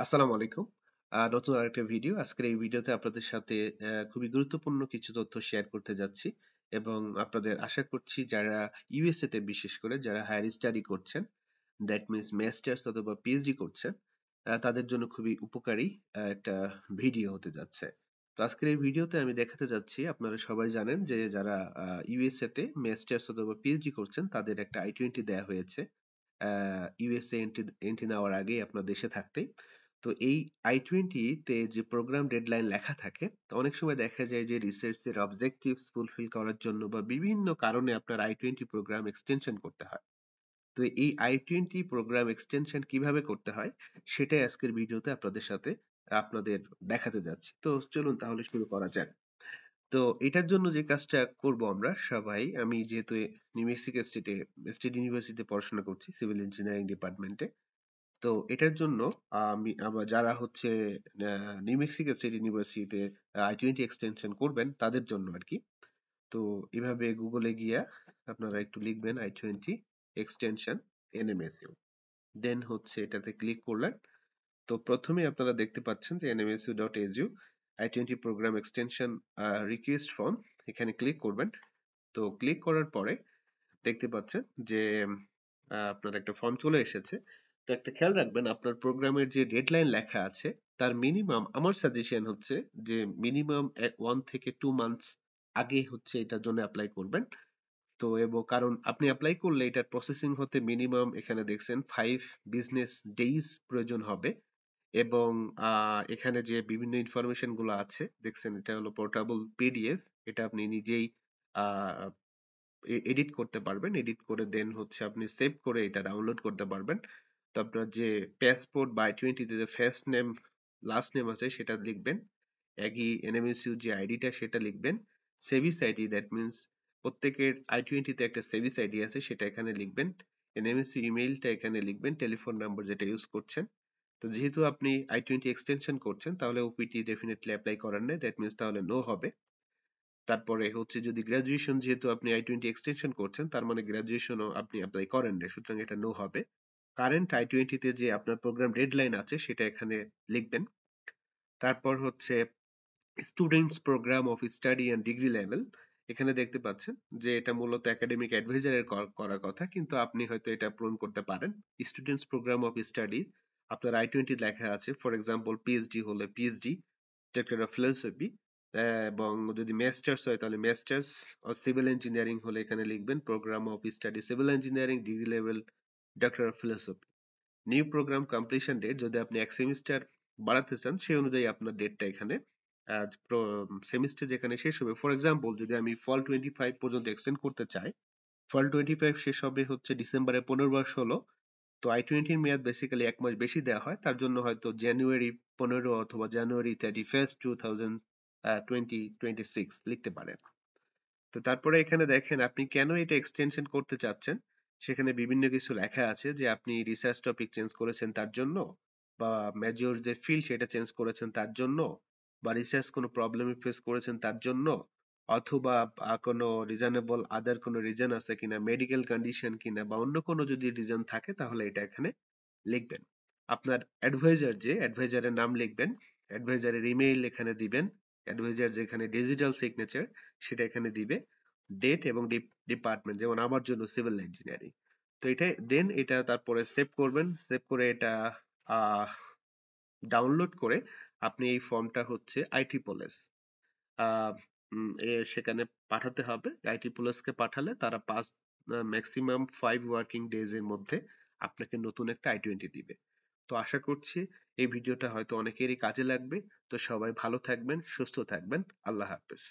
আসসালামু আলাইকুম। নতুন আরেকটা ভিডিও। আজকের এই ভিডিওতে আপনাদের সাথে খুবই গুরুত্বপূর্ণ কিছু তথ্য শেয়ার করতে যাচ্ছি এবং আপনাদের আশা করছি যারা ইউএসএ তে বিশেষ করে যারা হায়ার স্টাডি করছেন, দ্যাট মিনস মাস্টার্স অথবা পিএইচডি করছেন, তাদের জন্য খুবই উপকারী একটা ভিডিও হতে যাচ্ছে। তো আজকের এই ভিডিওতে আমি দেখাতে যাচ্ছি, আপনারা সবাই জানেন যে যারা ইউএসএ তে মাস্টার্স অথবা পিএইচডি করছেন তাদের একটা I-20 দেয়া হয়েছে। ইউএসএ এন্ট্রি নেওয়ার আগেই আপনার দেশে থাকতেই। তো এই I-20 তে যে প্রোগ্রাম ডেডলাইন লেখা থাকে, তো অনেক সময় দেখা যায় যে রিসার্চের অবজেক্টিভস ফুলফিল করার জন্য বা বিভিন্ন কারণে আপনার I-20 প্রোগ্রাম এক্সটেনশন করতে হয়। তো এই I-20 প্রোগ্রাম এক্সটেনশন কিভাবে করতে হয় সেটাই আজকের ভিডিওতে আপনাদের দেখাতে যাচ্ছি। তো চলুন তাহলে শুরু করা যাক। তো এটার জন্য যে কাজটা করব আমরা সবাই, আমি যেহেতু নিউ মেক্সিকো স্টেট ইউনিভার্সিটিতে পড়াশোনা করছি সিভিল ইঞ্জিনিয়ারিং ডিপার্টমেন্টে। তো এটার জন্য যারা হচ্ছে নিউ মেক্সিকো স্টেট ইউনিভার্সিটিতে I-20 এক্সটেনশন করবেন তাদের জন্য আর কি। তো এভাবে গুগলে গিয়া আপনারা একটু লিখবেন I-20 এক্সটেনশন NMSU, দেন হচ্ছে এটাতে ক্লিক করলেন। তো প্রথমে আপনারা দেখতে পাচ্ছেন যে nmsu.edu I-20 programme extension request form, এখানে ক্লিক করবেন। তো ক্লিক করার পরে দেখতে পাচ্ছেন যে আপনার একটা ফর্ম চলে এসেছে। তো একটা খেয়াল রাখবেন, আপনার প্রোগ্রামের যে ডেডলাইন লেখা আছে তার মিনিমাম, আমার সাজেশন হচ্ছে যে মিনিমাম 1 থেকে 2 মান্থস আগে হচ্ছে এটার জন্য অ্যাপ্লাই করবেন। তো এবং কারণ আপনি অ্যাপ্লাই করলে এটার প্রসেসিং হতে মিনিমাম এখানে দেখছেন 5 বিজনেস ডেইজ প্রয়োজন হবে। এবং এখানে যে বিভিন্ন ইনফরমেশন গুলো আছে দেখছেন, এটা হলো পোর্টেবল পিডিএফ। এটা আপনি নিজেই এডিট করতে পারবেন, এডিট করে দেন হচ্ছে আপনি সেভ করে এটা ডাউনলোড করতে পারবেন। তো আপনার যে পাসপোর্ট বা I-20 তে যে ফার্স্ট নেম লাস্ট নেম আছে সেটা লিখবেন, একই এনএমএসইউ যে আইডিটা সেটা লিখবেন, সেভিস আইডি দ্যাট মিনস প্রত্যেকের I-20 তে একটা সেভিস আইডি আছে সেটা এখানে লিখবেন, এনএমএসইউ ইমেইলটা এখানে লিখবেন, টেলিফোন নাম্বার যেটা ইউজ করছেন। তো যেহেতু আপনি I-20 এক্সটেনশন করছেন তাহলে ওপিটি ডেফিনেটলি অ্যাপ্লাই করার নেই, দ্যাট মিনস তাহলে নো হবে। তারপরে হচ্ছে যদি গ্রাজুয়েশন, যেহেতু আপনি I-20 এক্সটেনশন করছেন তার মানে গ্রাজুয়েশনও আপনি অ্যাপ্লাই করেন না, সুতরাং এটা নো হবে। কারেন্ট I-20 তে যে আপনার প্রোগ্রাম ডেডলাইন আছে সেটা এখানে লিখবেন। তারপর হচ্ছে students programme of study and degree level, এখানে দেখতে পাচ্ছেন যে এটা মূলত একাডেমিক অ্যাডভাইজারের করার কথা, কিন্তু আপনি হয়তো এটা পূরণ করতে পারেন। স্টুডেন্টস প্রোগ্রাম অফ স্টাডি আপনার I-20 লেখা আছে, ফর এক্সাম্পল পিএইচডি হলে পিএইচডি ডক্টর অফ ফিলোসফি, এবং যদি মাস্টার্স হয় তাহলে মাস্টার্স, আর সিভিল ইঞ্জিনিয়ারিং হলে এখানে লিখবেন programme of study civil engineering degree level doctor of philosophy. New programme completion date, যদি আপনি এক সেমিস্টার বাড়াতে চান সেই অনুযায়ী আপনার ডেটটা এখানে সেমিস্টার যেখানে শেষ হবে, ফর এক্সাম্পল যদি আমি ফল 25 পর্যন্ত এক্সটেন্ড করতে চাই, ফল 25 শেষ হবে হচ্ছে ডিসেম্বরে 15 বা 16। তো I-20 এর মেয়াদ বেসিক্যালি 1 মাস বেশি দেওয়া হয়, তার জন্য হয়তো জানুয়ারি 15 অথবা জানুয়ারি 31 2026 লিখতে পারেন। তো তারপরে এখানে দেখেন আপনি কেন এটা এক্সটেনশন করতে চাচ্ছেন, সেখানে বিভিন্ন কিছু লেখা আছে যে আপনি রিসার্চ টপিক চেঞ্জ করেছেন তার জন্য, বা মেজর যে ফিল্ড সেটা চেঞ্জ করেছেন তার জন্য, বা রিসার্চ কোনো প্রবলেম ফেস করেছেন তার জন্য, অথবা কোনো রিজনেবল আদার কোনো রিজন আছে কিনা, মেডিকেল কন্ডিশন কিনা, বা অন্য কোনো যদি রিজন থাকে তাহলে এটা এখানে লিখবেন। আপনার অ্যাডভাইজার, যে অ্যাডভাইজারের নাম লিখবেন, অ্যাডভাইজারের ইমেইল এখানে দিবেন, অ্যাডভাইজার যেখানে ডিজিটাল সিগনেচার সেটা এখানে দিবে, ডেট এবং ডিপার্টমেন্ট, যেমন আমার জন্য সিভিল ইঞ্জিনিয়ারিং। তো এটাই দেন এটা তারপরে সেভ করবেন, সেভ করে এটা ডাউনলোড করে আপনি এই ফর্মটা হচ্ছে IEEE সেখানে পাঠাতে হবে। IEEE কে পাঠালে তারা ম্যাক্সিমাম 5 ওয়ার্কিং ডেজ এর মধ্যে আপনাকে নতুন একটা I-20 দিবে। তো আশা করছি এই ভিডিওটা হয়তো অনেকেরই কাজে লাগবে। তো সবাই ভালো থাকবেন, সুস্থ থাকবেন। আল্লাহ হাফেজ।